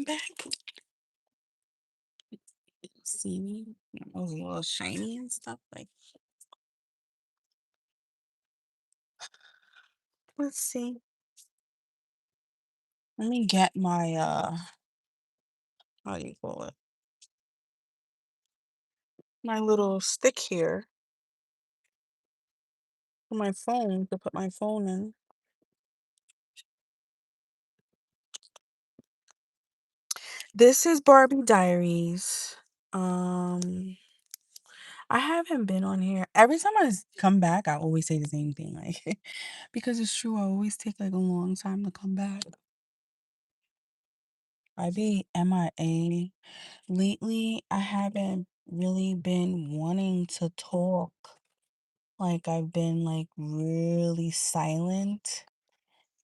back. See me? I was a little shiny and stuff. Like, let's see. Let me get my how do you call it? My little stick here for my phone to put my phone in. This is Barbie Diaries. Um, I haven't been on here. Every time come back, I always say the same thing, like because it's true. I always take like a long time to come back. I be MIA. Lately, I haven't really been wanting to talk. Like I've been like really silent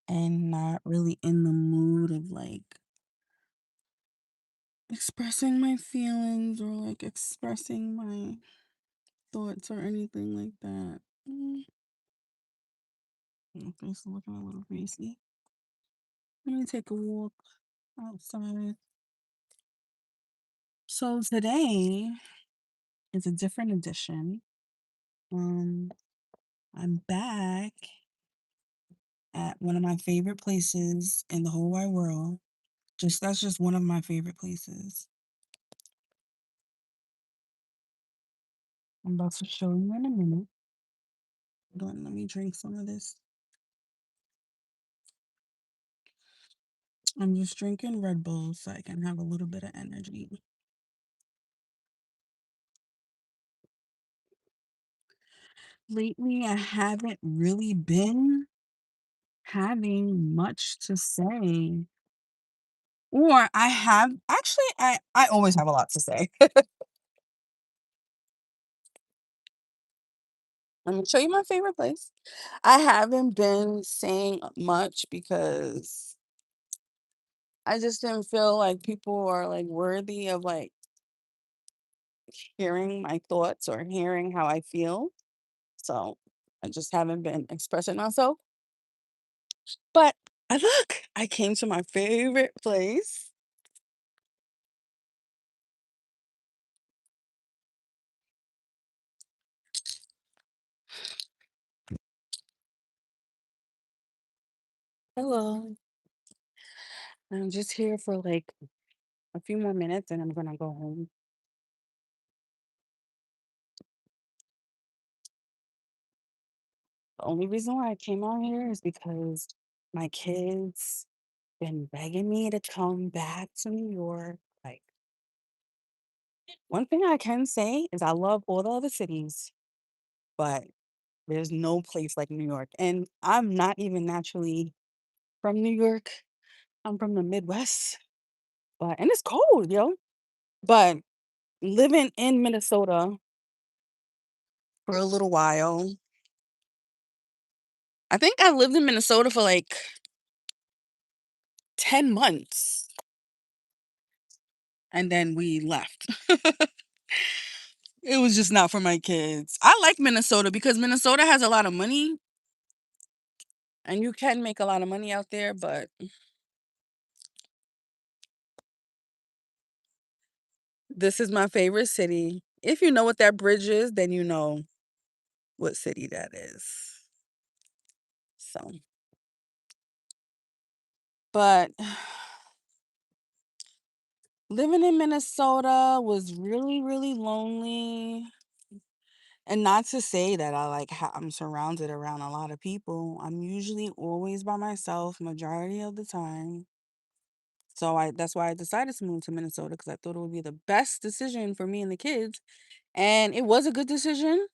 and not really in the mood of like expressing my feelings or like expressing my thoughts or anything like that. My face is looking a little greasy. Let me take a walk outside. So today is a different edition. Um, I'm back at one of my favorite places in the whole wide world. That's just one of my favorite places. I'm about to show you in a minute. Hold on, let me drink some of this. I'm just drinking Red Bull so I can have a little bit of energy. Lately, I haven't really been having much to say. Or I have actually I always have a lot to say. Let me show you my favorite place. I haven't been saying much because I just didn't feel like people are like worthy of like hearing my thoughts or hearing how I feel. So I just haven't been expressing myself. But look, I came to my favorite place. Hello. I'm just here for like a few more minutes and I'm gonna go home. The only reason why I came out here is because my kids been begging me to come back to New York. Like, one thing I can say is I love all the other cities, but there's no place like New York. And I'm not even naturally from New York. I'm from the Midwest, but and it's cold, yo. But living in Minnesota for a little while, I think I lived in Minnesota for like 10 months and then we left. It was just not for my kids. I like Minnesota because Minnesota has a lot of money and you can make a lot of money out there, but this is my favorite city. If you know what that bridge is, then you know what city that is. So, but living in Minnesota was really, really lonely. And not to say that I'm surrounded around a lot of people. I'm usually always by myself majority of the time. So I that's why I decided to move to Minnesota because I thought it would be the best decision for me and the kids. And it was a good decision.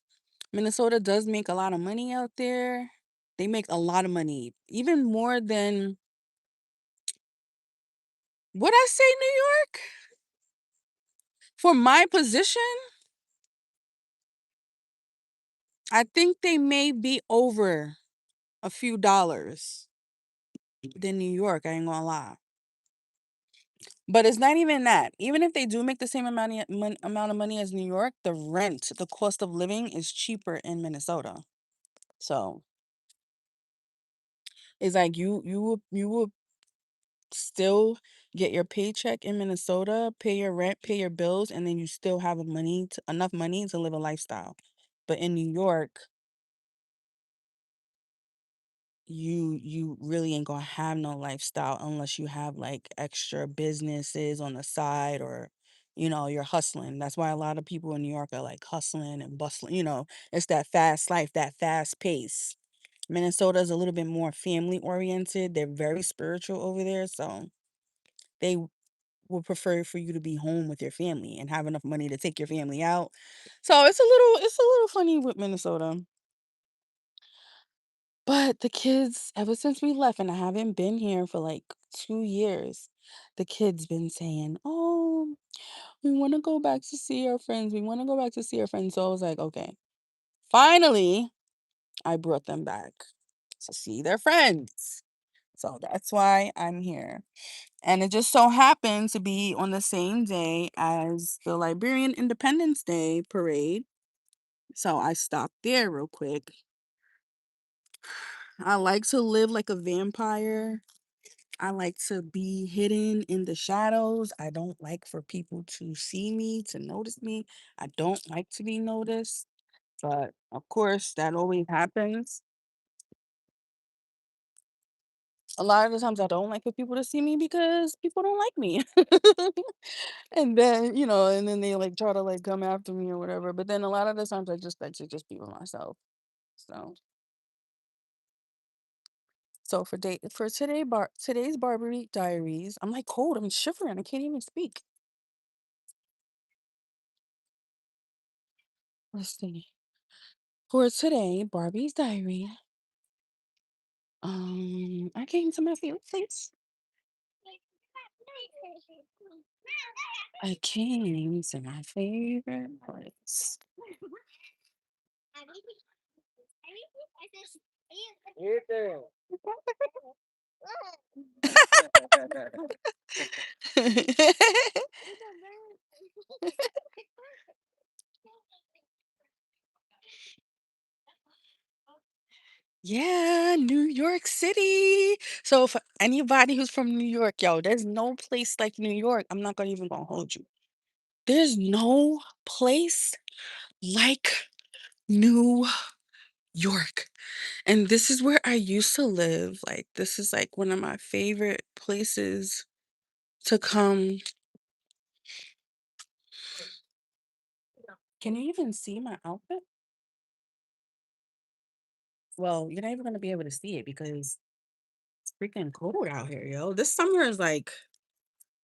Minnesota does make a lot of money out there. They make a lot of money, even more than would I say New York? For my position, I think they may be over a few dollars than New York. I ain't gonna lie. But it's not even that. Even if they do make the same amount of money as New York, the rent, the cost of living is cheaper in Minnesota. So it's like you will still get your paycheck in Minnesota, pay your rent, pay your bills, and then you still have enough money to live a lifestyle. But in New York, you really ain't gonna have no lifestyle unless you have like extra businesses on the side, or you're hustling. That's why a lot of people in New York are like hustling and bustling. It's that fast life, that fast pace. Minnesota is a little bit more family oriented. They're very spiritual over there, so they will prefer for you to be home with your family and have enough money to take your family out. So it's a little funny with Minnesota. But the kids, ever since we left, and I haven't been here for like 2 years, the kids been saying, "Oh, we want to go back to see our friends. We want to go back to see our friends." So I was like, "Okay." Finally, I brought them back to see their friends. So that's why I'm here. And it just so happened to be on the same day as the Liberian Independence Day parade. So I stopped there real quick. I like to live like a vampire. I like to be hidden in the shadows. I don't like for people to see me, to notice me. I don't like to be noticed. But of course, that always happens. A lot of the times I don't like for people to see me because people don't like me. And then, and then they like try to like come after me or whatever. But then a lot of the times I just like to just be with myself. So for today's Barbie diaries, I'm like cold, I'm shivering, I can't even speak. Let's see. For today, Barbie's diary. I came to my favorite place. I came to my favorite place. Yeah, New York City. So for anybody who's from New York, yo, there's no place like New York. I'm not gonna hold you. There's no place like New York. And this is where I used to live. Like this is like one of my favorite places to come. Can you even see my outfit? Well, you're not even gonna be able to see it because it's freaking cold out here, yo. This summer is like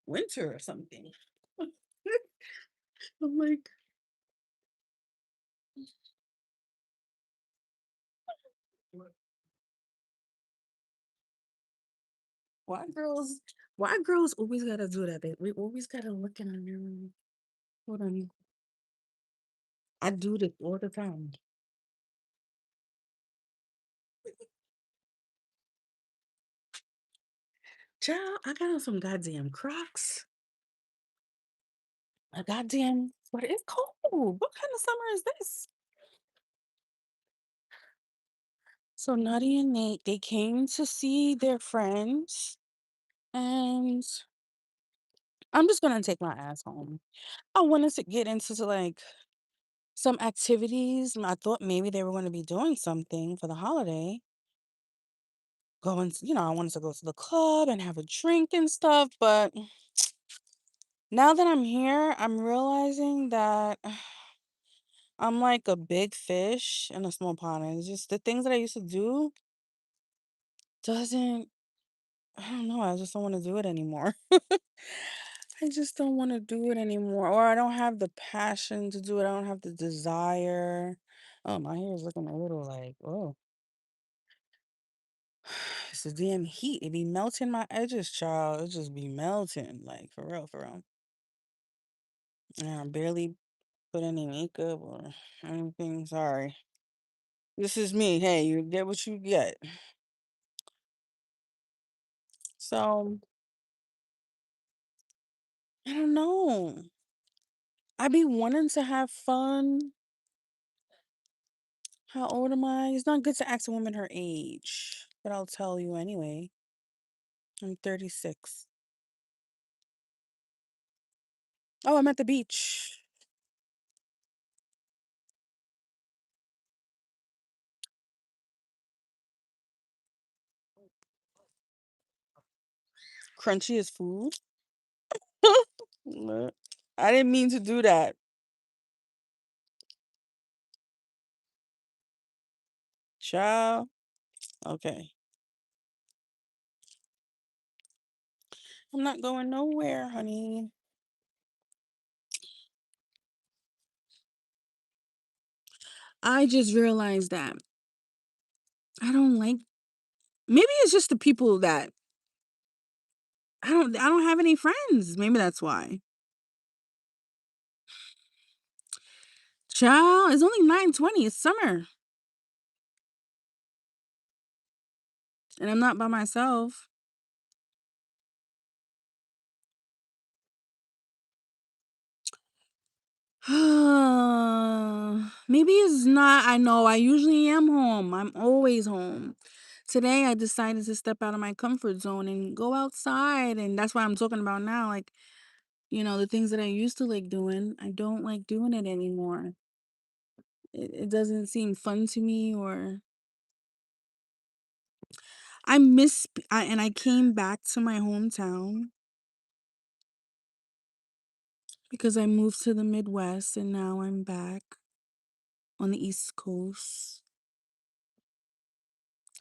winter or something. I'm like, why girls why girls always gotta do that? We always gotta look in the mirror. Hold on. I do this all the time. Child, I got on some goddamn Crocs. A goddamn, but it's cold. What kind of summer is this? So Nutty and Nate, they came to see their friends, and I'm just gonna take my ass home. I wanted to get into like some activities. I thought maybe they were going to be doing something for the holiday. I wanted to go to the club and have a drink and stuff, but now that I'm here, I'm realizing that I'm like a big fish in a small pond. And it's just the things that I used to do doesn't, I don't know, I just don't want to do it anymore. I just don't want to do it anymore. Or I don't have the passion to do it. I don't have the desire. Oh, my hair is looking a little like, oh, it's the damn heat. It be melting my edges, child. It just be melting. Like, for real, for real. And I barely put any makeup or anything. Sorry. This is me. Hey, you get what you get. So, I don't know. I be wanting to have fun. How old am I? It's not good to ask a woman her age, but I'll tell you anyway. I'm 36. Oh, I'm at the beach. Crunchy as food. What? I didn't mean to do that. Child. Okay. I'm not going nowhere, honey. I just realized that I don't like, maybe it's just the people that I don't have any friends. Maybe that's why. Child, it's only 9:20. It's summer. And I'm not by myself. Maybe it's not. I know I usually am home. I'm always home. Today I decided to step out of my comfort zone and go outside, and that's what I'm talking about now. Like, the things that I used to like doing, I don't like doing it anymore. It doesn't seem fun to me, or and I came back to my hometown because I moved to the Midwest and now I'm back on the East Coast.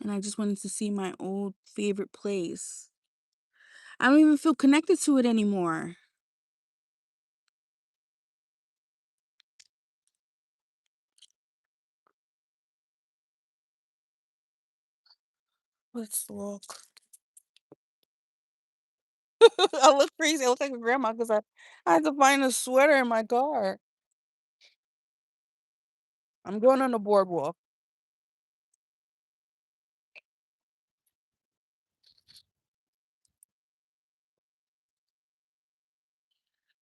And I just wanted to see my old favorite place. I don't even feel connected to it anymore. Let's look. I look crazy. I look like a grandma because I had to find a sweater in my car. I'm going on the boardwalk.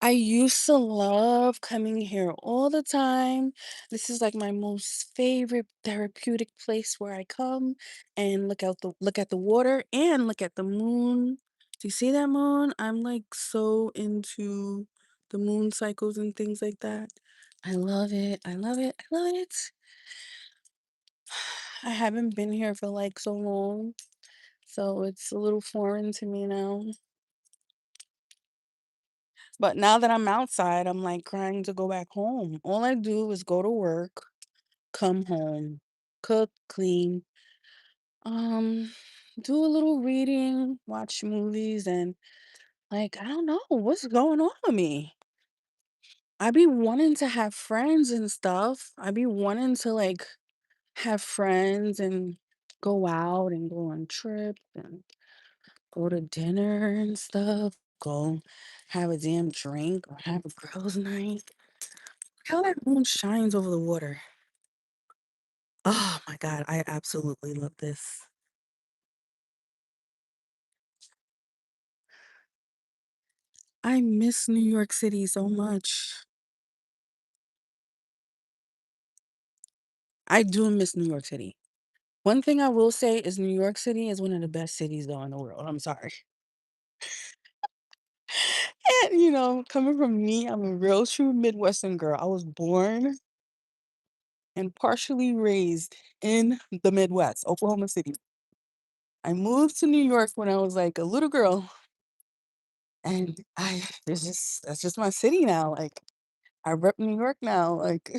I used to love coming here all the time. This is like my most favorite therapeutic place where I come and look at the water and look at the moon. Do you see that moon? I'm like so into the moon cycles and things like that. I love it. I love it. I love it. I haven't been here for like so long, so it's a little foreign to me now. But now that I'm outside, I'm like crying to go back home. All I do is go to work, come home, cook, clean, um, do a little reading, watch movies, and like, I don't know what's going on with me. I be wanting to have friends and stuff. I be wanting to like have friends and go out and go on trips and go to dinner and stuff. Go have a damn drink or have a girls' night. How that moon shines over the water. Oh my god, I absolutely love this. I miss New York City so much. I do miss New York City. One thing I will say is New York City is one of the best cities though in the world. I'm sorry. And coming from me, I'm a real true Midwestern girl. I was born and partially raised in the Midwest, Oklahoma City. I moved to New York when I was like a little girl, and I there's just that's just my city now. Like I rep New York now. Like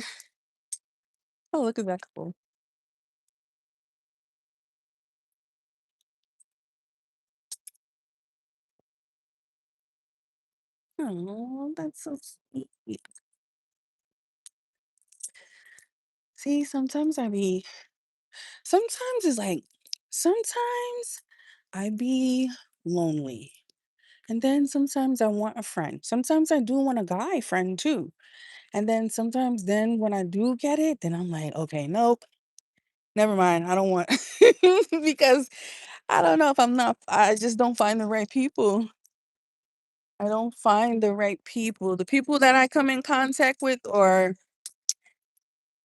oh, look at that couple. Oh, that's so sweet. See, sometimes it's like, sometimes I be lonely. And then sometimes I want a friend. Sometimes I do want a guy friend too. And then sometimes then when I do get it, then I'm like, okay, nope, never mind. I don't want because I don't know if I just don't find the right people. I don't find the right people. The people that I come in contact with, or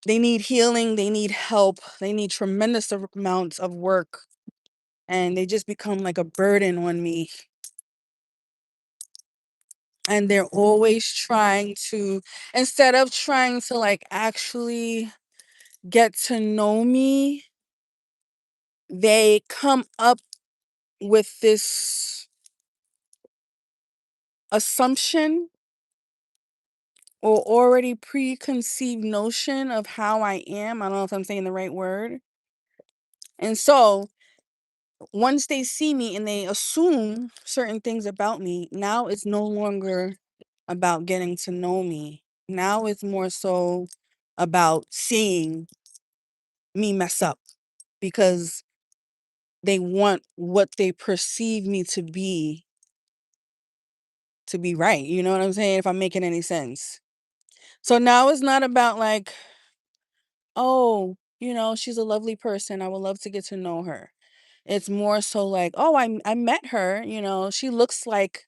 they need healing, they need help, they need tremendous amounts of work, and they just become like a burden on me. And they're always trying to, instead of trying to like actually get to know me, they come up with this assumption or already preconceived notion of how I am. I don't know if I'm saying the right word. And so once they see me and they assume certain things about me, now it's no longer about getting to know me. Now it's more so about seeing me mess up because they want what they perceive me to be right. You know what I'm saying? If I'm making any sense. So now it's not about like, oh, she's a lovely person. I would love to get to know her. It's more so like, oh, I met her, she looks like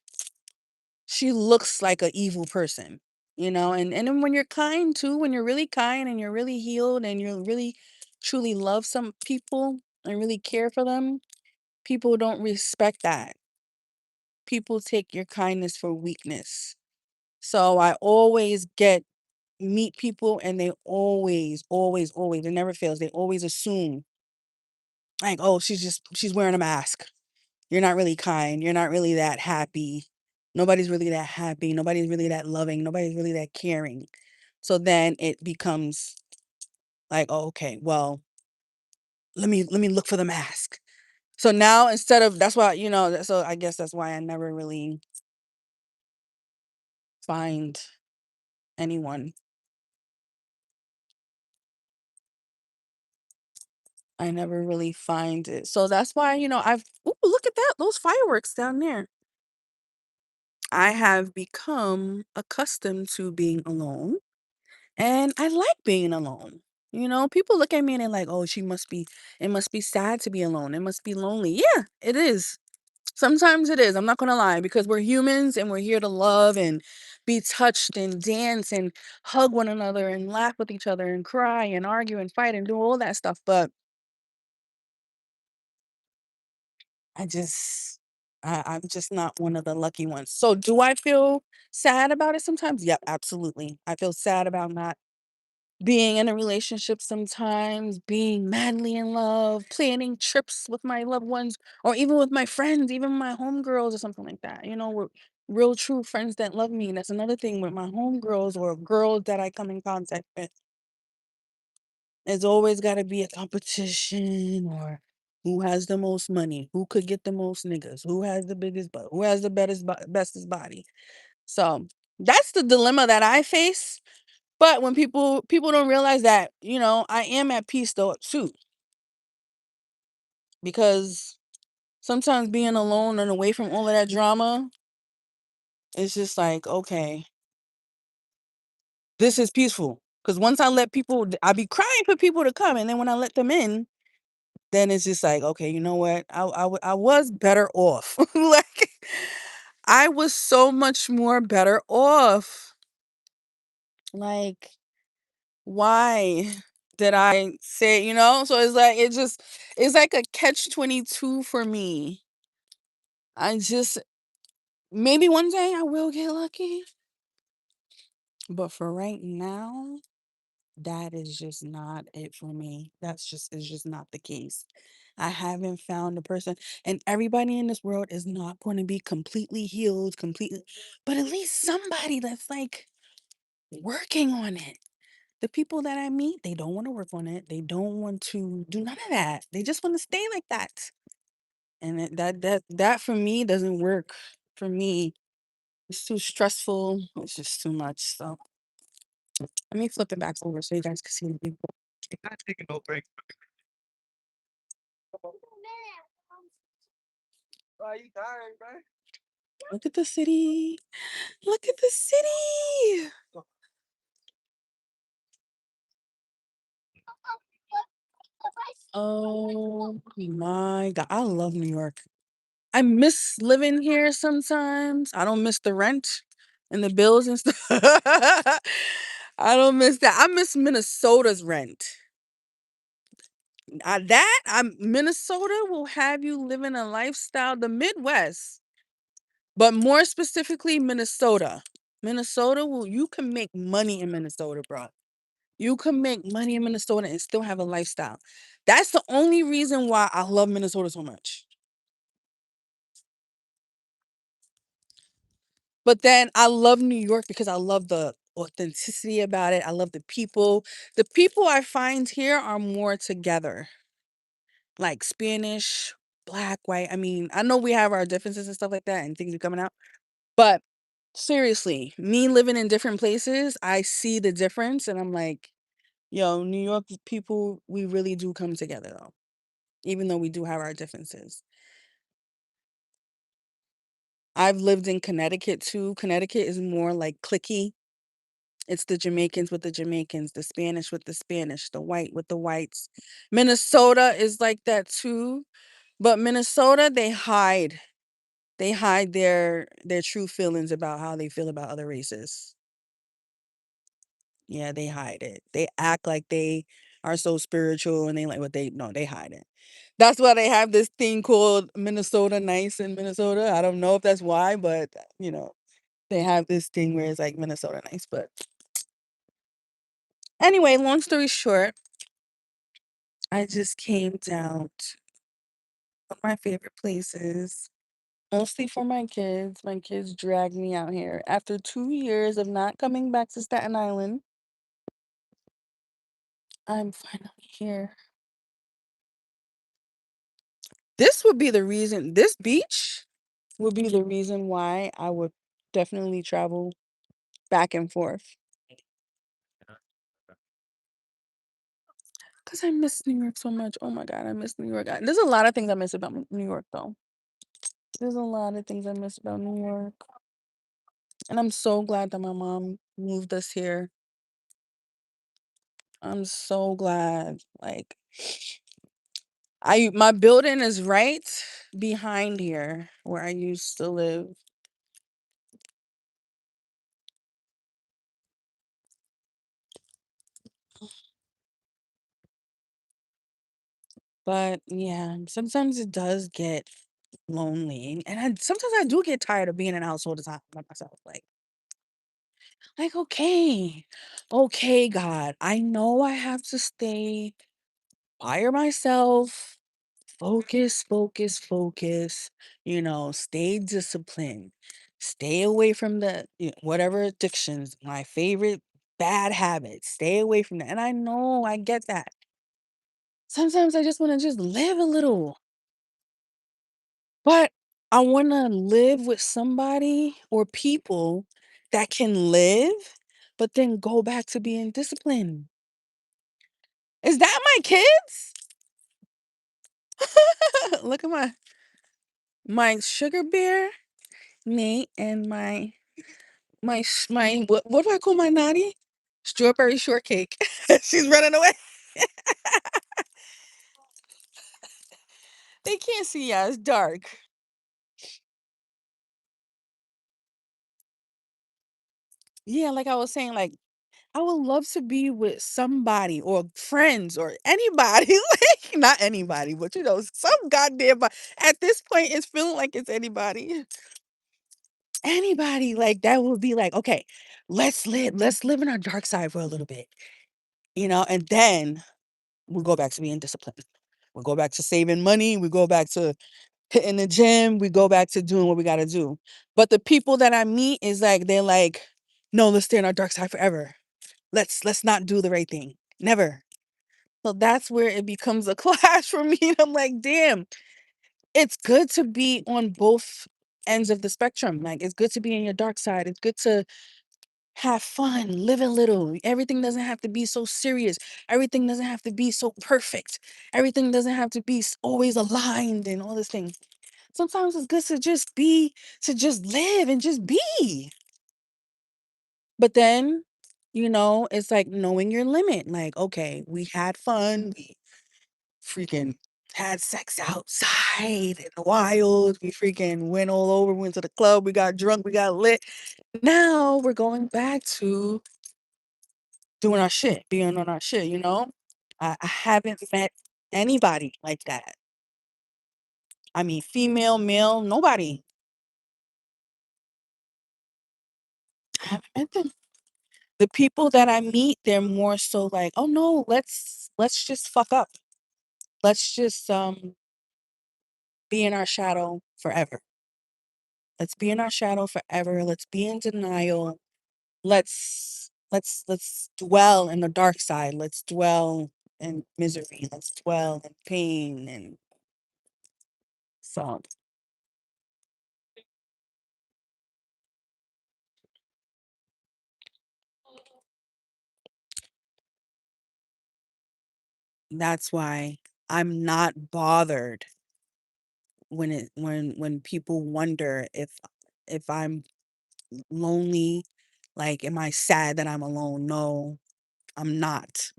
a evil person, and then when you're kind too, when you're really kind and you're really healed and you really truly love some people and really care for them, people don't respect that. People take your kindness for weakness. So I always get meet people and they always, always, always, it never fails. They always assume like, oh, she's wearing a mask. You're not really kind. You're not really that happy. Nobody's really that happy. Nobody's really that loving. Nobody's really that caring. So then it becomes like, oh, okay, well, let me look for the mask. So now instead of that's why, so I guess that's why I never really find anyone. I never really find it. So that's why, ooh, look at that. Those fireworks down there. I have become accustomed to being alone. And I like being alone. People look at me and they're like, oh, it must be sad to be alone. It must be lonely. Yeah, it is. Sometimes it is. I'm not going to lie because we're humans and we're here to love and be touched and dance and hug one another and laugh with each other and cry and argue and fight and do all that stuff. But I just, I'm just not one of the lucky ones. So do I feel sad about it sometimes? Yep, absolutely. I feel sad about not being in a relationship sometimes, being madly in love, planning trips with my loved ones, or even with my friends, even my homegirls or something like that. We're real true friends that love me. That's another thing with my homegirls or girls that I come in contact with. There's always got to be a competition or who has the most money, who could get the most niggas, who has the biggest butt, who has the bestest body. So that's the dilemma that I face. But when people don't realize that, I am at peace though too, because sometimes being alone and away from all of that drama, it's just like, okay, this is peaceful. Because once I let people, I be crying for people to come, and then when I let them in, then it's just like, okay, you know what? I was better off. Like I was so much more better off. Like why did I say, So it's like a catch-22 for me. I just maybe one day I will get lucky, but for right now, that is just not it for me. That's just is just not the case. I haven't found a person, and everybody in this world is not going to be completely healed, completely, but at least somebody that's like working on it. The people that I meet, they don't want to work on it. They don't want to do none of that. They just want to stay like that. And that for me doesn't work for me. It's too stressful. It's just too much. So let me flip it back over so you guys can see the people. Look at the city. Look at the city. Oh my God. I love New York. I miss living here sometimes. I don't miss the rent and the bills and stuff. I don't miss that. I miss Minnesota's rent. Minnesota will have you living a lifestyle. The Midwest. but more specifically, Minnesota. Minnesota will you can make money in Minnesota, bro. You can make money in Minnesota and still have a lifestyle. That's the only reason why I love Minnesota so much. But then I love New York because I love the authenticity about it. I love the people. The people I find here are more together, like Spanish, black, white. I mean, I know we have our differences and stuff like that and things are coming out, but seriously, me living in different places, I see the difference and I'm like, yo, New York people, we really do come together though, even though we do have our differences. I've lived in Connecticut too. Connecticut is more like clicky. It's the Jamaicans with the Jamaicans, the Spanish with the Spanish, the white with the whites. Minnesota is like that too, but Minnesota they hide their true feelings about how they feel about other races. Yeah, they hide it. They act like they are so spiritual and they like what they no, they hide it. That's why they have this thing called Minnesota Nice in Minnesota. I don't know if that's why, but they have this thing where it's like Minnesota Nice. But anyway, long story short, I just came down to one of my favorite places, mostly for my kids. My kids dragged me out here. After 2 years of not coming back to Staten Island, I'm finally here. This beach would be the reason why I would definitely travel back and forth. Because I miss New York so much. Oh my God, I miss New York. There's a lot of things I miss about New York, though. There's a lot of things I miss about New York. And I'm so glad that my mom moved us here. I'm so glad. Like, my building is right behind here where I used to live. But yeah, sometimes it does get lonely. And sometimes I do get tired of being in a house all the time by myself. Like, okay, okay, God, I know I have to stay by myself, focus, focus, focus, stay disciplined, stay away from whatever addictions, my favorite bad habits, stay away from that. And I know I get that. Sometimes I just want to just live a little, but I want to live with somebody or people that can live, but then go back to being disciplined. Is that my kids? Look at my sugar bear, Nate, and my what do I call my naughty? Strawberry shortcake. She's running away. They can't see ya. It's dark. Yeah, like I was saying, like I would love to be with somebody or friends or anybody. Like not anybody, but some goddamn. At this point, it's feeling like it's anybody. Anybody like that would be like, okay, let's live in our dark side for a little bit, and then we'll go back to being disciplined. We'll go back to saving money. We go back to hitting the gym. We go back to doing what we gotta do. But the people that I meet is like they're like, no, let's stay on our dark side forever. Let's not do the right thing. Never. So that's where it becomes a clash for me. And I'm like, damn, it's good to be on both ends of the spectrum. Like it's good to be in your dark side. It's good to have fun, live a little. Everything doesn't have to be so serious. Everything doesn't have to be so perfect. Everything doesn't have to be always aligned and all this thing. Sometimes it's good to just live and just be. But then, it's like knowing your limit. Like, okay, we had fun. We freaking had sex outside in the wild. We freaking went all over, went to the club. We got drunk. We got lit. Now we're going back to doing our shit, being on our shit. I haven't met anybody like that. I mean, female, male, nobody. I haven't met them. The people that I meet, they're more so like, "Oh, no, let's just fuck up. Let's just, be in our shadow forever. Let's be in our shadow forever. Let's be in denial. Let's dwell in the dark side. Let's dwell in misery. Let's dwell in pain." And so that's why I'm not bothered when people wonder if I'm lonely, like, am I sad that I'm alone? No, I'm not.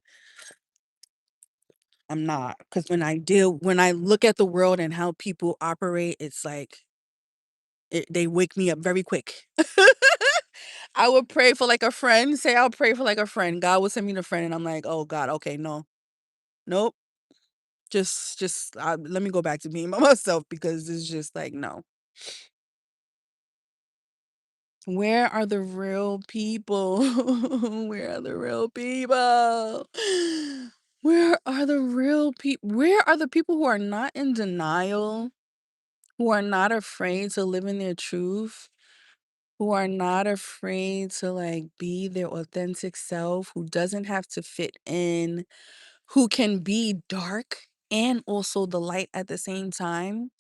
I'm not. Because when I look at the world and how people operate, it's like they wake me up very quick. I would pray for like a friend. Say I'll pray for like a friend. God will send me the friend, and I'm like, oh God, okay, no, nope. Just let me go back to being by myself because it's just like no. Where are the real people? Where are the real people? Where are the real people? Where are the people who are not in denial, who are not afraid to live in their truth, who are not afraid to like be their authentic self, who doesn't have to fit in, who can be dark and also the light at the same time,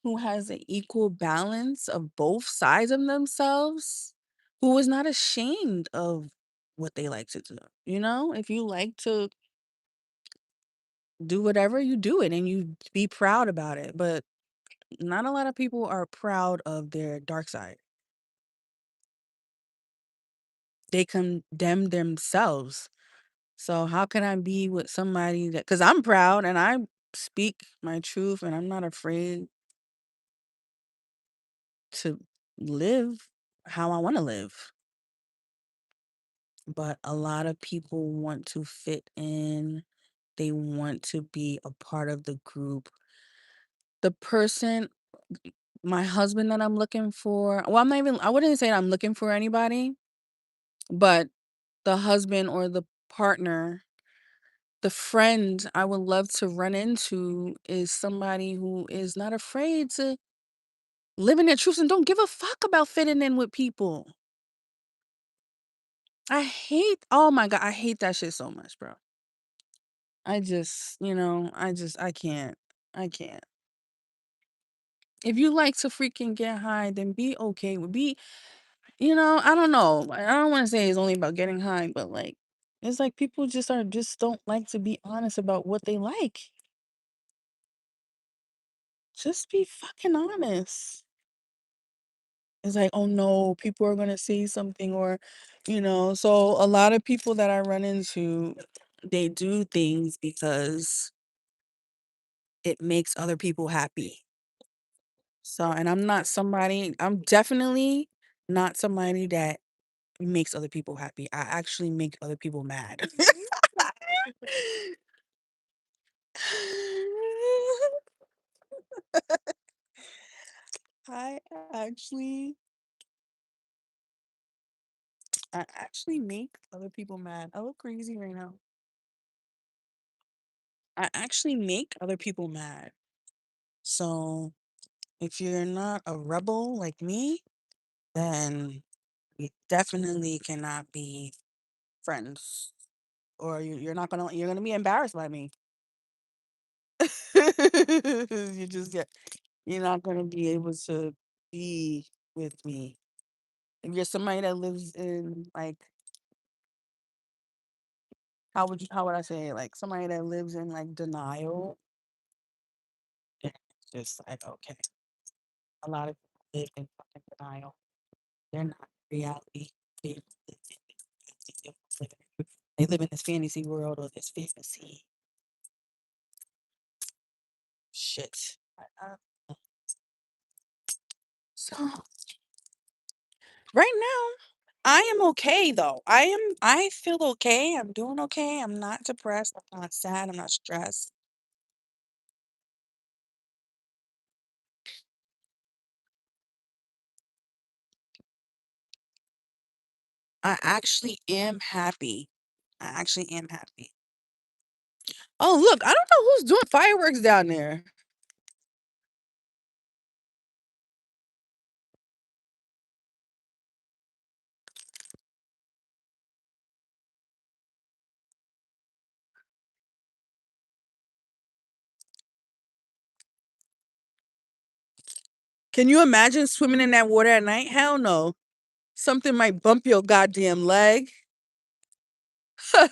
who has an equal balance of both sides of themselves, who is not ashamed of what they like to do. You know, if you like to do whatever, you do it and you be proud about it. But not a lot of people are proud of their dark side. They condemn themselves. So how can I be with somebody that, because I'm proud and I speak my truth and I'm not afraid to live how I want to live. But a lot of people want to fit in. They want to be a part of the group. The person, my husband that I'm looking for, well, I wouldn't say I'm looking for anybody, but the husband or the partner, the friend I would love to run into is somebody who is not afraid to live in their truths and don't give a fuck about fitting in with people. Oh my God, I hate that shit so much, bro. I can't. I can't. If you like to freaking get high, then be okay with I don't know. I don't want to say it's only about getting high, but like it's like people just don't like to be honest about what they like. Just be fucking honest. It's like, oh no, people are gonna say something so a lot of people that I run into, they do things because it makes other people happy. So, and I'm definitely not somebody that makes other people happy. I actually make other people mad. I actually I actually make other people mad. I look crazy right now. I actually make other people mad. So, if you're not a rebel like me, then you definitely cannot be friends. Or you're gonna be embarrassed by me. you just get You're not gonna be able to be with me. If you're somebody that lives in like how would I say it? Like somebody that lives in like denial, it's just like okay. A lot of people live in fucking denial. They're not reality. They they live in this fantasy world or this fantasy shit. So right now, I am okay though. I feel okay. I'm doing okay. I'm not depressed. I'm not sad. I'm not stressed. I actually am happy. I actually am happy. Oh, look, I don't know who's doing fireworks down there. Can you imagine swimming in that water at night? Hell no. Something might bump your goddamn leg. I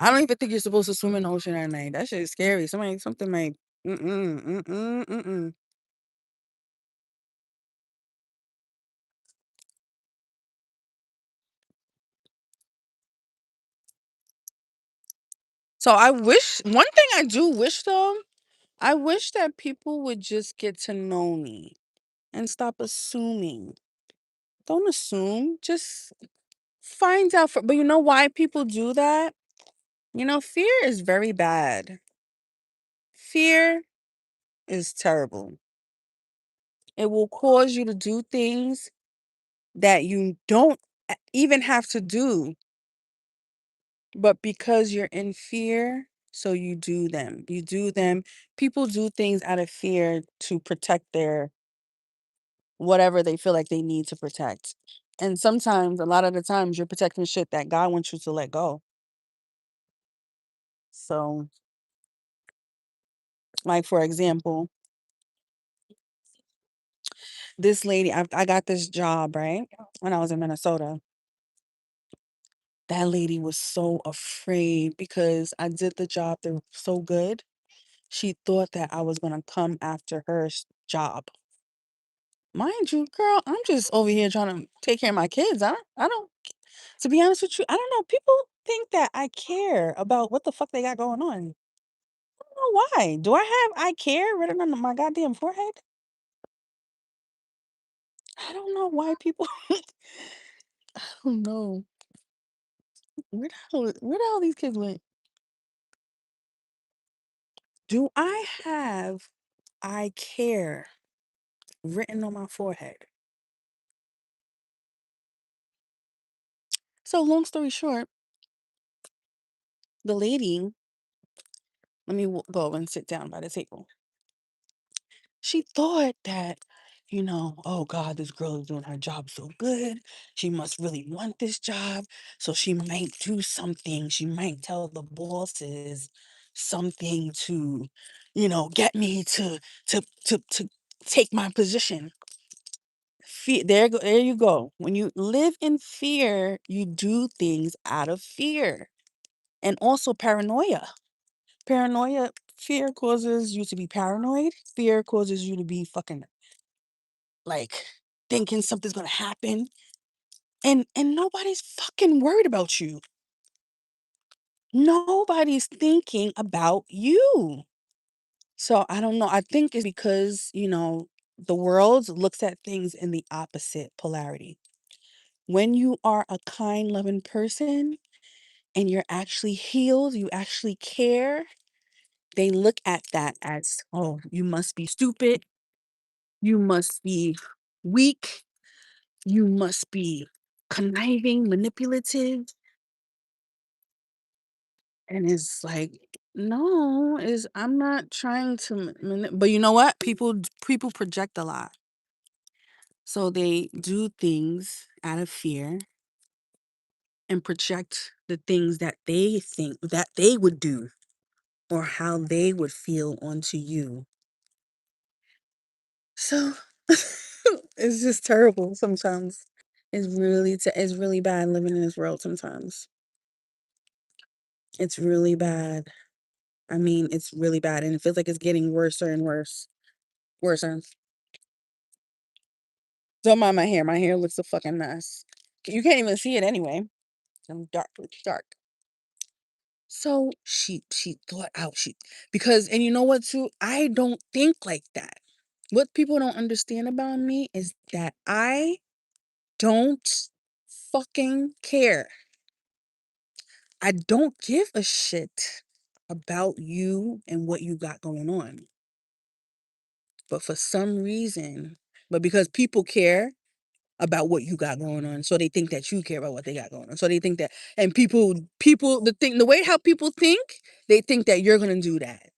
don't even think you're supposed to swim in the ocean at night. That shit is scary. Something might. Mm-mm, mm-mm, mm-mm. So I wish one thing I do wish though, I wish that people would just get to know me and stop assuming. Don't assume. Just find out for, but you know why people do that? Fear is very bad. Fear is terrible. It will cause you to do things that you don't even have to do, but because you're in fear, so you do them. You do them. People do things out of fear to protect their whatever they feel like they need to protect. And sometimes, a lot of the times, you're protecting shit that God wants you to let go. So, like for example, this lady, I got this job, right? When I was in Minnesota. That lady was so afraid because I did the job so good. She thought that I was gonna come after her job. Mind you, girl, I'm just over here trying to take care of my kids. I don't, to be honest with you, I don't know. People think that I care about what the fuck they got going on. I don't know why. Do I have I care written on my goddamn forehead? I don't know why people. I don't know. Where the hell these kids went? Do I have I care written on my forehead? So long story short, the lady, let me go and sit down by the table. She thought that, oh God, this girl is doing her job so good. She must really want this job. So she might do something. She might tell the bosses something to, get me to take my position. Fear, there you go. When you live in fear, you do things out of fear. And also paranoia. Paranoia, fear causes you to be paranoid. Fear causes you to be fucking like thinking something's gonna happen. And nobody's fucking worried about you. Nobody's thinking about you. So I don't know. I think it's because, the world looks at things in the opposite polarity. When you are a kind, loving person and you're actually healed, you actually care, they look at that as, oh, you must be stupid, you must be weak, you must be conniving, manipulative. And it's like, no, is I'm not trying to but you know what? People project a lot. So they do things out of fear and project the things that they think that they would do or how they would feel onto you. So it's just terrible sometimes. It's really bad living in this world sometimes. It's really bad. I mean, it's really bad and it feels like it's getting worse and worse. Worse. Don't mind my hair. My hair looks a fucking mess. You can't even see it anyway. I'm dark. It's dark. So she thought out because and you know what too? I don't think like that. What people don't understand about me is that I don't fucking care. I don't give a shit about you and what you got going on. But for some reason, but because people care, about what you got going on. So they think that you care about what they got going on. So they think that, and people the way how people think, they think that you're gonna do that.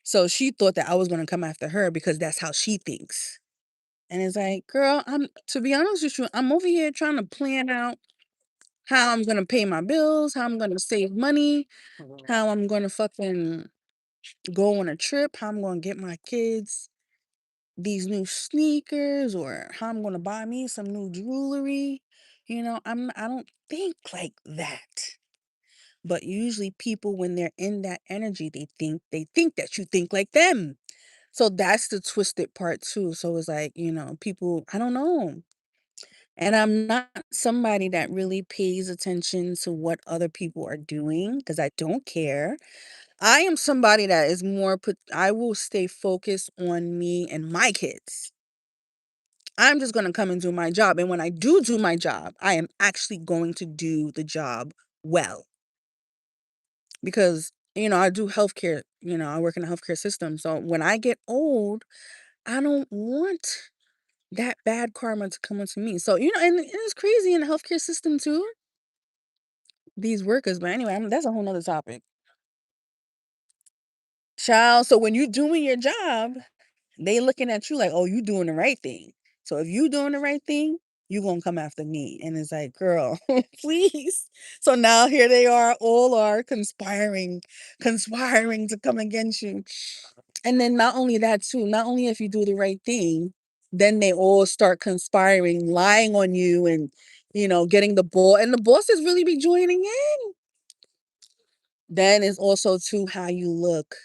So she thought that I was gonna come after her because that's how she thinks. And it's like, girl, I'm to be honest with you, I'm over here trying to plan out how I'm gonna pay my bills, how I'm gonna save money, how I'm gonna fucking go on a trip, how I'm gonna get my kids these new sneakers, or how I'm gonna buy me some new jewelry. I don't think like that. But usually people, when they're in that energy, they think that you think like them. So that's the twisted part too. So it's like, people, I don't know. And I'm not somebody that really pays attention to what other people are doing because I don't care. I am somebody that is more put, I will stay focused on me and my kids. I'm just going to come and do my job. And when I do my job, I am actually going to do the job well because, I do healthcare, I work in a healthcare system. So when I get old, I don't want that bad karma to come onto me. So, and it's crazy in the healthcare system too, these workers. But anyway, that's a whole nother topic. Child, so when you're doing your job, they looking at you like, oh, you doing the right thing. So if you doing the right thing, you gonna come after me. And it's like, girl, please. So now here they all are conspiring to come against you. And then not only that too, not only if you do the right thing, then they all start conspiring, lying on you and getting the ball. And the bosses really be joining in. Then it's also too how you look.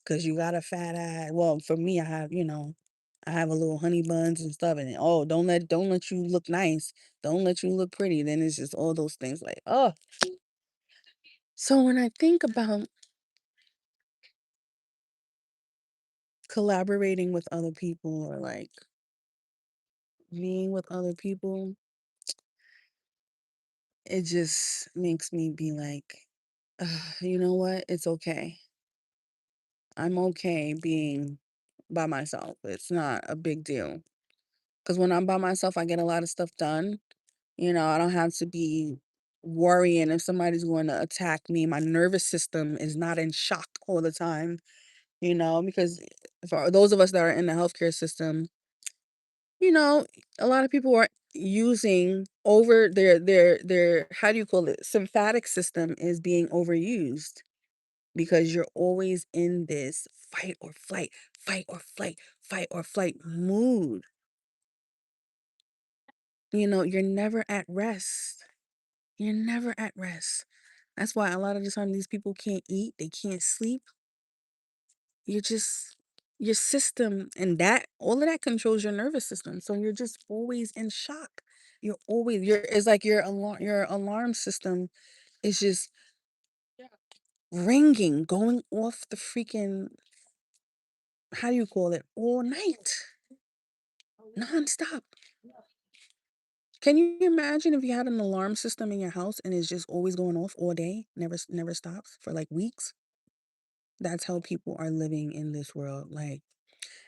Cause you got a fat ass. Well, for me, I have a little honey buns and stuff, and oh, don't let you look nice, don't let you look pretty. Then it's just all those things like, oh. So when I think about collaborating with other people or like being with other people, it just makes me be like, you know what? It's okay. I'm okay being by myself. It's not a big deal. Because when I'm by myself, I get a lot of stuff done. I don't have to be worrying if somebody's going to attack me. My nervous system is not in shock all the time, because for those of us that are in the healthcare system, you know, a lot of people are using over their how do you call it? Sympathetic system is being overused because you're always in this fight or flight, fight or flight, fight or flight mood. You're never at rest. You're never at rest. That's why a lot of the time these people can't eat, they can't sleep. You're just your system and that all of that controls your nervous system. So you're just always in shock. You're it's like your alarm system is just ringing, going off the freaking how do you call it? All night. Nonstop. Can you imagine if you had an alarm system in your house and it's just always going off all day, never stops for like weeks? That's how people are living in this world. Like,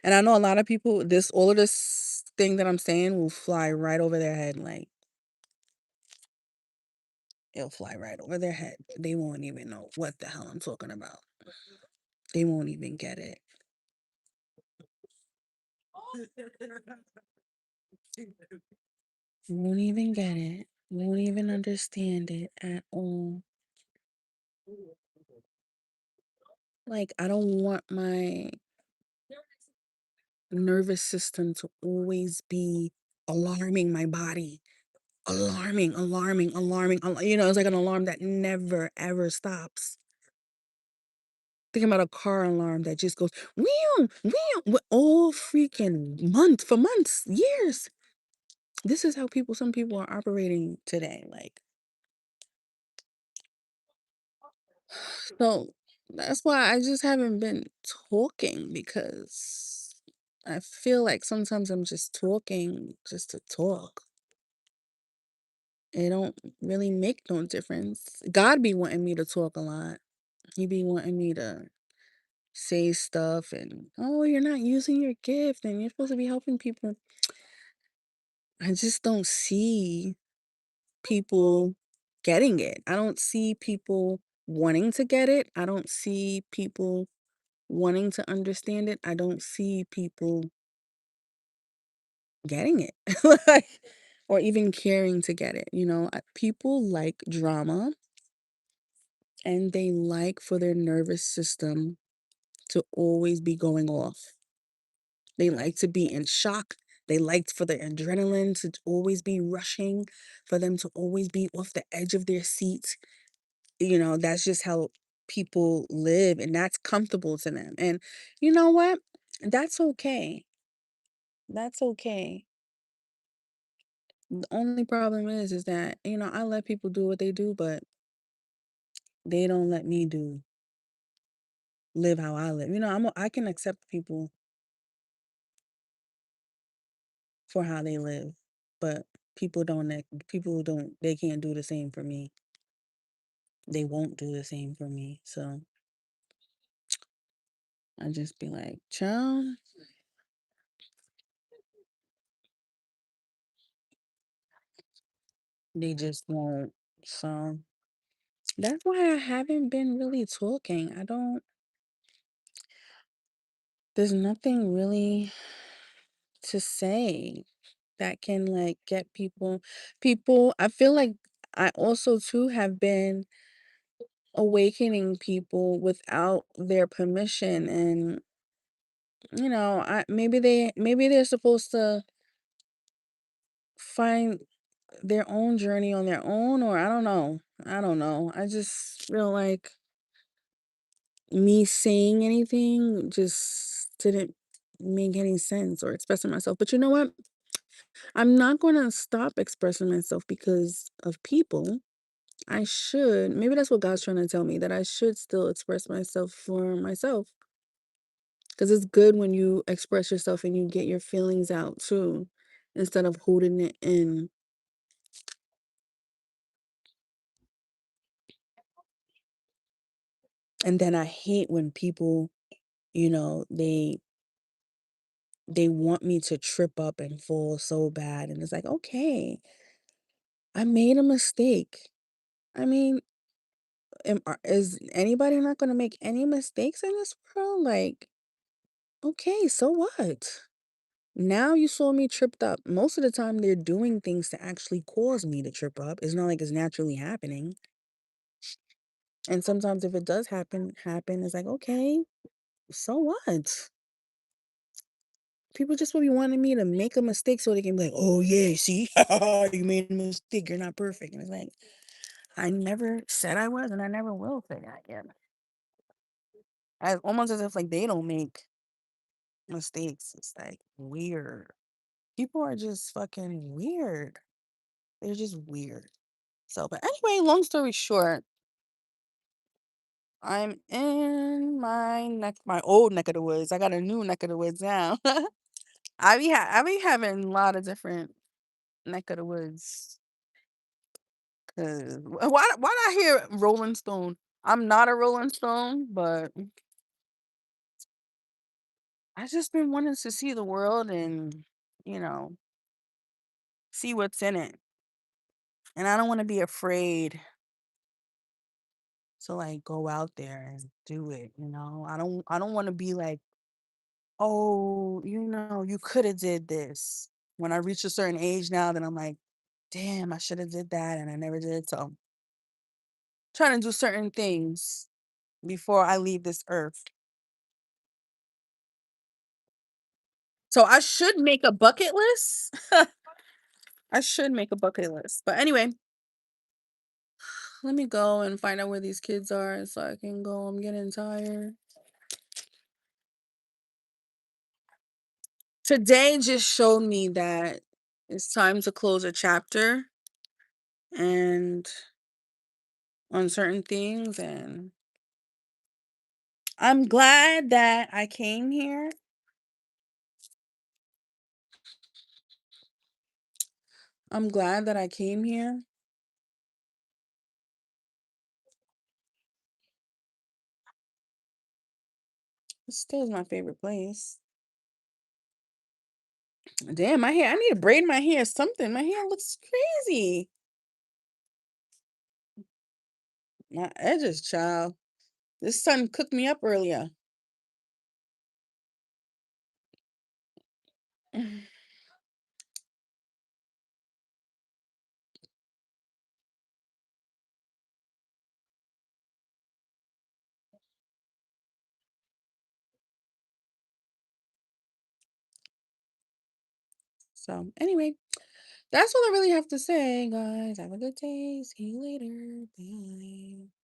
and I know a lot of people, all of this thing that I'm saying will fly right over their head. Like, it'll fly right over their head. They won't even know what the hell I'm talking about. They won't even get it. Won't even get it. Won't even understand it at all. Like, I don't want my nervous system to always be alarming my body. Alarming. It's like an alarm that never ever stops. Thinking about a car alarm that just goes wheel, wheel, all freaking months for months, years. This is how some people are operating today. Like, so that's why I just haven't been talking because I feel like sometimes I'm just talking just to talk. It don't really make no difference. God be wanting me to talk a lot. He be wanting me to say stuff and, oh, you're not using your gift and you're supposed to be helping people. I just don't see people getting it. I don't see people wanting to get it. I don't see people wanting to understand it. I don't see people getting it. Like, or even caring to get it. People like drama and they like for their nervous system to always be going off. They like to be in shock. They like for the adrenaline to always be rushing, for them to always be off the edge of their seats. That's just how people live, and that's comfortable to them. And you know what? That's okay. That's okay. The only problem is that, I let people do what they do, but they don't let me live how I live. I can accept people for how they live, but they can't do the same for me. They won't do the same for me. So I just be like, child, they just won't. So that's why I haven't been really talking. There's nothing really to say that can like get people. I feel like I also too have been awakening people without their permission, and maybe they're supposed to find their own journey on their own, or I don't know. I just feel like me saying anything just didn't make any sense or expressing myself. But you know what? I'm not going to stop expressing myself because of people. I should. Maybe that's what God's trying to tell me, that I should still express myself for myself. Because it's good when you express yourself and you get your feelings out too, instead of holding it in. And then I hate when people, you know, they want me to trip up and fall so bad. And it's like, okay, I made a mistake. I mean, is anybody not going to make any mistakes in this world? Like, okay, so what? Now you saw me tripped up. Most of the time, they're doing things to actually cause me to trip up. It's not like it's naturally happening. And sometimes, if it does happen, it's like, okay, so what? People just will be wanting me to make a mistake so they can be like, oh, yeah, see, you made a mistake. You're not perfect. And it's like, I never said I was, and I never will say that again. Almost as if like they don't make mistakes. It's like weird. People are just fucking weird. They're just weird. So, but anyway, long story short, I'm in my old neck of the woods. I got a new neck of the woods now. I be having a lot of different neck of the woods. Cause why did I hear Rolling Stone? I'm not a Rolling Stone, but I just been wanting to see the world and you know see what's in it. And I don't want to be afraid to like go out there and do it. I don't want to be like, oh, you could have did this. When I reach a certain age now, then I'm like, damn, I should have did that and I never did. So trying to do certain things before I leave this earth. So I should make a bucket list. I should make a bucket list. But anyway, let me go and find out where these kids are so I can go. I'm getting tired. Today just showed me that it's time to close a chapter and on certain things, and I'm glad that I came here. I'm glad that I came here. It still is my favorite place. Damn, my hair. I need to braid my hair. Something. My hair looks crazy. My edges, child. This sun cooked me up earlier. So anyway, that's all I really have to say, guys. Have a good day. See you later. Bye.